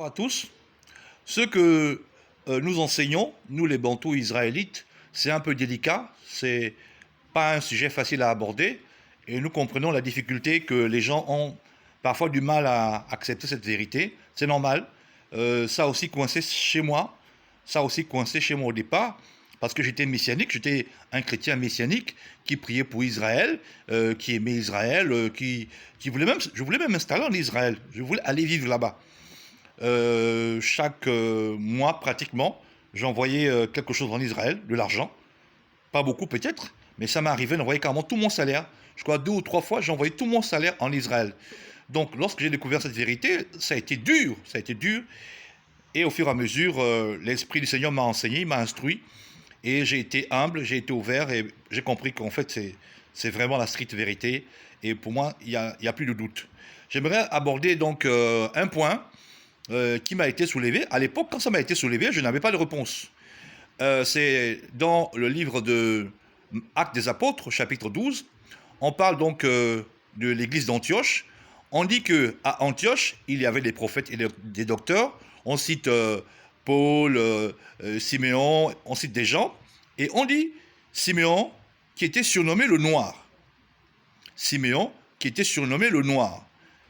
Bonjour à tous. Ce que nous enseignons, nous les bantous israélites, c'est un peu délicat, c'est pas un sujet facile à aborder, et nous comprenons la difficulté que les gens ont parfois du mal à accepter cette vérité. C'est normal. Ça a aussi coincé chez moi, ça a aussi coincé chez moi au départ, parce que j'étais messianique, j'étais un chrétien messianique qui priait pour Israël, qui aimait Israël, qui voulait même, je voulais même m'installer en Israël, je voulais aller vivre là-bas. Chaque mois pratiquement, j'envoyais quelque chose en Israël, de l'argent. Pas beaucoup peut-être, mais ça m'est arrivé d'envoyer carrément tout mon salaire. Je crois 2 ou 3 fois, j'ai envoyé tout mon salaire en Israël. Donc lorsque j'ai découvert cette vérité, ça a été dur, ça a été dur. Et au fur et à mesure, l'Esprit du Seigneur m'a enseigné, m'a instruit. Et j'ai été humble, j'ai été ouvert et j'ai compris qu'en fait c'est vraiment la stricte vérité. Et pour moi, il y a plus de doute. J'aimerais aborder donc un point qui m'a été soulevé. À l'époque, quand ça m'a été soulevé, je n'avais pas de réponse. C'est dans le livre de Actes des Apôtres, chapitre 12. On parle donc de l'église d'Antioche. On dit qu'à Antioche, il y avait des prophètes et des docteurs. On cite Paul, Siméon, on cite des gens. Et on dit Siméon qui était surnommé le Noir. Siméon qui était surnommé le Noir.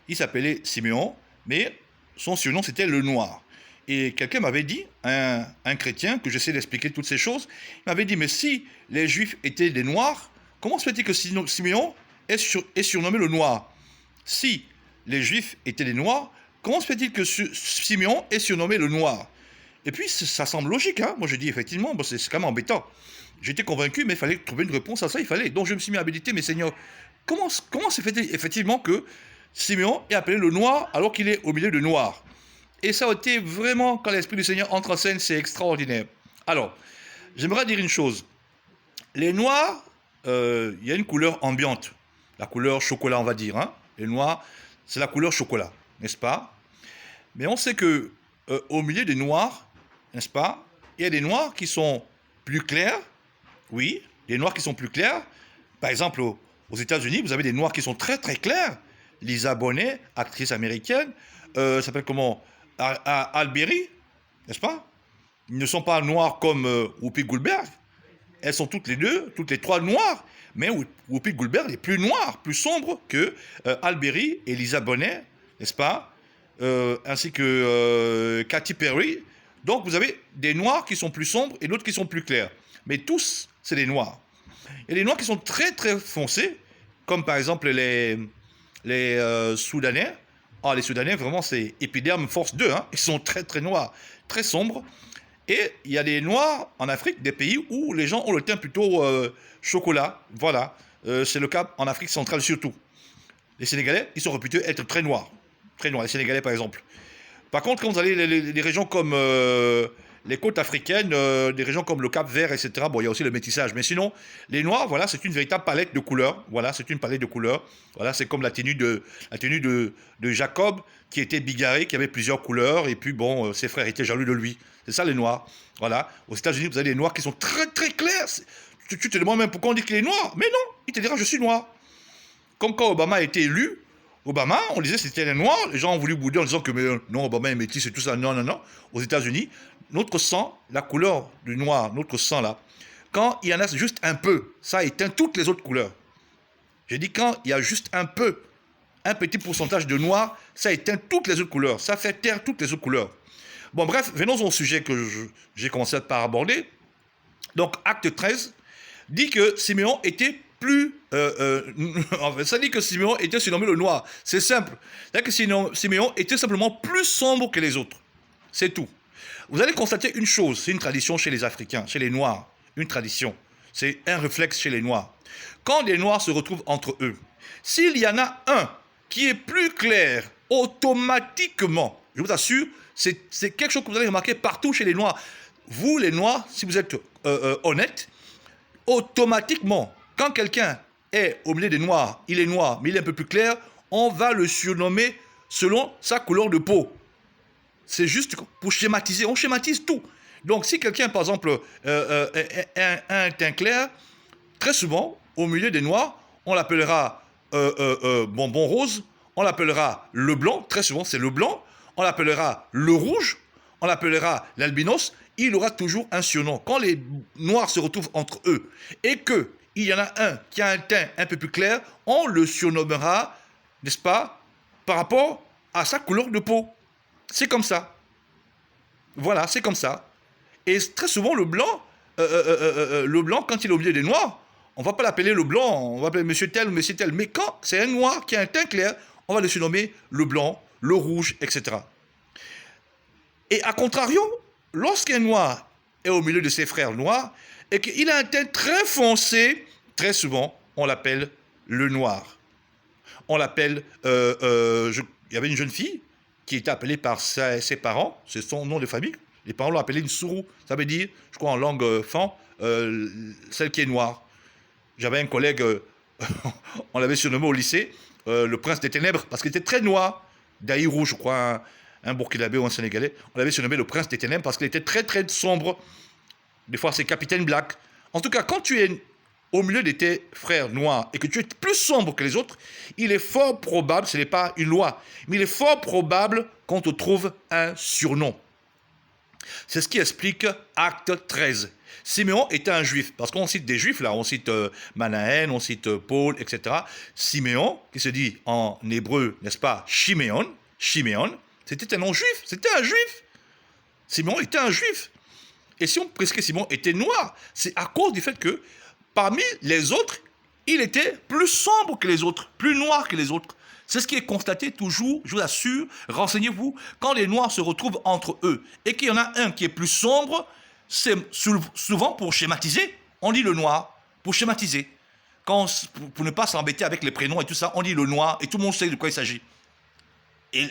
Il s'appelait Siméon, mais son surnom c'était le Noir. Et quelqu'un m'avait dit, un chrétien, que j'essaie d'expliquer toutes ces choses, il m'avait dit, mais si les Juifs étaient des Noirs, comment se fait-il que Siméon est surnommé le Noir? Si les Juifs étaient des Noirs, comment se fait-il que Siméon est surnommé le Noir? Et puis ça semble logique, hein. Moi je dis effectivement, bon, c'est quand même embêtant. J'étais convaincu, mais il fallait trouver une réponse à ça, il fallait. Donc je me suis mis à méditer, mais Seigneur, comment se fait-il effectivement que Siméon est appelé le Noir alors qu'il est au milieu de Noirs? Et ça a été vraiment, quand l'Esprit du Seigneur entre en scène, c'est extraordinaire. Alors, j'aimerais dire une chose. Les Noirs, il y a une couleur ambiante. La couleur chocolat, on va dire, hein. Les Noirs, c'est la couleur chocolat, n'est-ce pas? Mais on sait que au milieu des Noirs, n'est-ce pas, il y a des Noirs qui sont plus clairs. Oui, des Noirs qui sont plus clairs. Par exemple, aux États-Unis, vous avez des Noirs qui sont très très clairs. Lisa Bonet, actrice américaine, s'appelle comment, Alberi, n'est-ce pas? Ils ne sont pas noirs comme Whoopi Goldberg. Elles sont toutes les deux, toutes les trois noires. Mais Whoopi Goldberg est plus noire, plus sombre que Alberi et Lisa Bonet, n'est-ce pas? Ainsi que Katy Perry. Donc vous avez des noirs qui sont plus sombres et d'autres qui sont plus clairs. Mais tous, c'est des noirs. Il y a des noirs qui sont très très foncés, comme par exemple les Soudanais. Ah, les Soudanais, vraiment, c'est épiderme force 2. Hein. Ils sont très très noirs, très sombres. Et il y a des noirs en Afrique, des pays où les gens ont le teint plutôt chocolat. Voilà. C'est le cas en Afrique centrale surtout. Les Sénégalais, ils sont réputés être très noirs. Très noirs, les Sénégalais par exemple. Par contre, quand vous allez les régions comme les côtes africaines, des régions comme le Cap-Vert, etc., bon, il y a aussi le métissage. Mais sinon, les noirs, voilà, c'est une véritable palette de couleurs. Voilà, c'est une palette de couleurs. Voilà, c'est comme la tenue de Jacob, qui était bigarré, qui avait plusieurs couleurs, et puis bon, ses frères étaient jaloux de lui. C'est ça les noirs. Voilà. Aux États-Unis, vous avez des noirs qui sont très très clairs. Tu te demandes même pourquoi on dit qu'il est noir. Mais non, il te dira je suis noir. Comme quand Obama a été élu, Obama, on disait que c'était un noir, les gens ont voulu bouder en disant que mais, non, Obama est métis et tout ça. Non, non, non. Aux États-Unis, notre sang, la couleur du noir, notre sang là, quand il y en a juste un peu, ça éteint toutes les autres couleurs. J'ai dit quand il y a juste un peu, un petit pourcentage de noir, ça éteint toutes les autres couleurs, ça fait taire toutes les autres couleurs. Bon, bref, venons au sujet que j'ai commencé par aborder. Donc, acte 13 dit que Siméon était plus... ça dit que Siméon était surnommé le noir. C'est simple. C'est-à-dire que Siméon était simplement plus sombre que les autres. C'est tout. Vous allez constater une chose, c'est une tradition chez les Africains, chez les Noirs. Une tradition. C'est un réflexe chez les Noirs. Quand les Noirs se retrouvent entre eux, s'il y en a un qui est plus clair, automatiquement, je vous assure, c'est quelque chose que vous allez remarquer partout chez les Noirs. Vous, les Noirs, si vous êtes honnêtes, automatiquement, quand quelqu'un est au milieu des Noirs, il est noir, mais il est un peu plus clair, on va le surnommer selon sa couleur de peau. C'est juste pour schématiser, on schématise tout. Donc si quelqu'un, par exemple, un teint clair, très souvent, au milieu des Noirs, on l'appellera bonbon rose, on l'appellera le blanc, très souvent c'est le blanc, on l'appellera le rouge, on l'appellera l'albinos, il aura toujours un surnom. Quand les noirs se retrouvent entre eux et qu'il y en a un qui a un teint un peu plus clair, on le surnommera, n'est-ce pas, par rapport à sa couleur de peau. C'est comme ça. Voilà, c'est comme ça. Et très souvent, le blanc, quand il est au milieu des noirs, on ne va pas l'appeler le blanc, on va appeler monsieur tel ou monsieur tel. Mais quand c'est un noir qui a un teint clair, on va le surnommer le blanc, le rouge, etc. Et à contrario, lorsqu'un noir est au milieu de ses frères noirs et qu'il a un teint très foncé, très souvent, on l'appelle le noir. On l'appelle... il y avait une jeune fille qui était appelée par ses parents, c'est son nom de famille. Les parents l'ont appelée une sourou. Ça veut dire, je crois en langue fan, celle qui est noire. J'avais un collègue, on l'avait surnommé au lycée, le prince des ténèbres, parce qu'il était très noir. Daïrou, je crois, un Burkinabé ou un Sénégalais. On l'avait surnommé le prince des ténèbres parce qu'il était très très sombre. Des fois, c'est Capitaine Black. En tout cas, quand tu es au milieu de tes frères noirs et que tu es plus sombre que les autres, il est fort probable, ce n'est pas une loi, mais il est fort probable qu'on te trouve un surnom. C'est ce qui explique Acte 13. Siméon était un juif, parce qu'on cite des juifs là, on cite Manahen, on cite Paul, etc. Siméon, qui se dit en hébreu, n'est-ce pas, Shiméon, c'était un nom juif, c'était un juif. Siméon était un juif. Et si on précise que Siméon était noir, c'est à cause du fait que parmi les autres, il était plus sombre que les autres, plus noir que les autres. C'est ce qui est constaté toujours, je vous assure, renseignez-vous, quand les noirs se retrouvent entre eux et qu'il y en a un qui est plus sombre, c'est souvent pour schématiser, on dit le noir, pour schématiser. Pour ne pas s'embêter avec les prénoms et tout ça, on dit le noir et tout le monde sait de quoi il s'agit. Et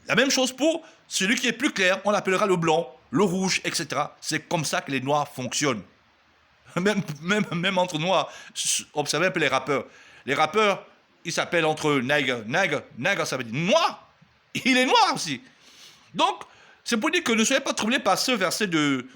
la même chose pour celui qui est plus clair, on l'appellera le blanc, le rouge, etc. C'est comme ça que les noirs fonctionnent. Même entre noirs, observez un peu les rappeurs. Les rappeurs, ils s'appellent entre eux nègre, ça veut dire noir. Il est noir aussi. Donc, c'est pour dire que ne soyez pas troublés par ce verset de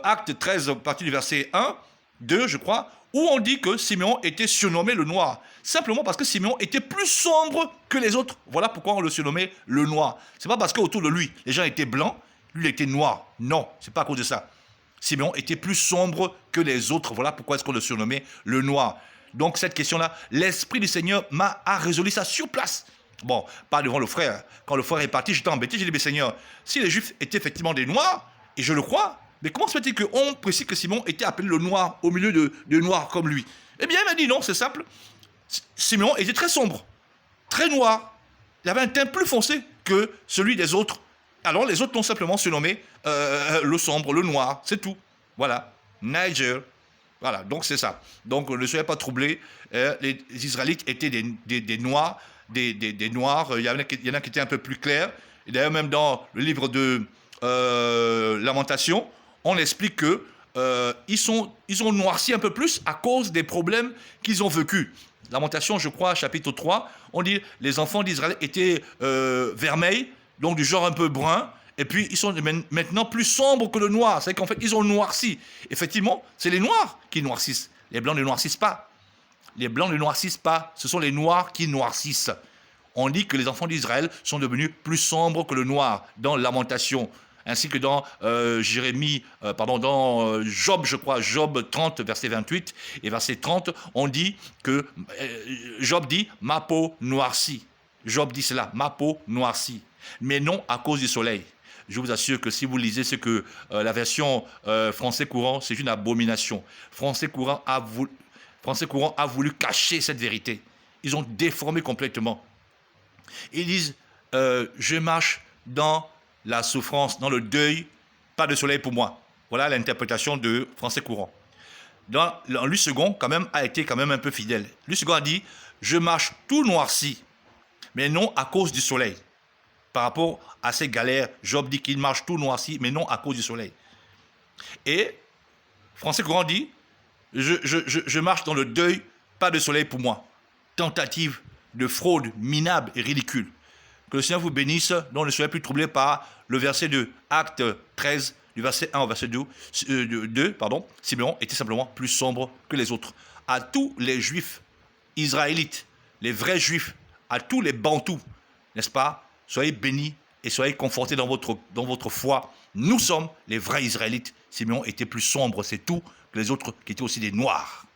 Acte 13, partie du verset 1, 2, je crois, où on dit que Siméon était surnommé le noir. Simplement parce que Siméon était plus sombre que les autres. Voilà pourquoi on le surnommait le noir. C'est pas parce qu'autour de lui, les gens étaient blancs, lui il était noir. Non, c'est pas à cause de ça. Siméon était plus sombre que les autres. Voilà pourquoi est-ce qu'on le surnommait le noir. Donc cette question-là, l'Esprit du Seigneur a résolu ça sur place. Bon, pas devant le frère. Quand le frère est parti, j'étais embêté. J'ai dit, mais Seigneur, si les Juifs étaient effectivement des Noirs, et je le crois, mais comment se fait-il qu'on précise que Simon était appelé le Noir au milieu de Noirs comme lui? Eh bien, il m'a dit non, c'est simple. Simon était très sombre, très noir. Il avait un teint plus foncé que celui des autres. Alors les autres l'ont simplement surnommé le sombre, le noir, c'est tout. Voilà, Niger. Voilà, donc c'est ça. Donc ne soyez pas troublés. Les Israélites étaient des noirs, des noirs. Il y en a qui étaient un peu plus clairs. Et d'ailleurs, même dans le livre de Lamentation, on explique que ils ont noirci un peu plus à cause des problèmes qu'ils ont vécus. Lamentation, je crois, chapitre 3, on dit les enfants d'Israël étaient vermeils, donc du genre un peu brun, et puis ils sont maintenant plus sombres que le noir. C'est qu'en fait, ils ont noirci. Effectivement, c'est les noirs qui noircissent. Les blancs ne noircissent pas. Les blancs ne noircissent pas. Ce sont les noirs qui noircissent. On dit que les enfants d'Israël sont devenus plus sombres que le noir dans Lamentation. Ainsi que dans dans Job, je crois, Job 30, verset 28 et verset 30, on dit que Job dit « ma peau noircie ». Job dit cela, « ma peau noircie », mais non à cause du soleil. Je vous assure que si vous lisez ce que la version français courant, c'est une abomination. Français courant a voulu cacher cette vérité. Ils ont déformé complètement. Ils disent je marche dans la souffrance, dans le deuil, pas de soleil pour moi. Voilà l'interprétation de français courant. Dans Louis II, quand même, a été quand même un peu fidèle. Louis II a dit je marche tout noirci, mais non à cause du soleil. Par rapport à ces galères, Job dit qu'il marche tout noirci, mais non à cause du soleil. Et français courant dit je marche dans le deuil, pas de soleil pour moi. Tentative de fraude minable et ridicule. Que le Seigneur vous bénisse, donc ne soyez plus troublés par le verset de Acte 13, du verset 1 au verset 2, Siméon était simplement plus sombre que les autres. À tous les Juifs israélites, les vrais Juifs, à tous les Bantous, n'est-ce pas? Soyez bénis et soyez confortés dans votre foi. Nous sommes les vrais Israélites. Simeon était plus sombre, c'est tout, que les autres qui étaient aussi des noirs.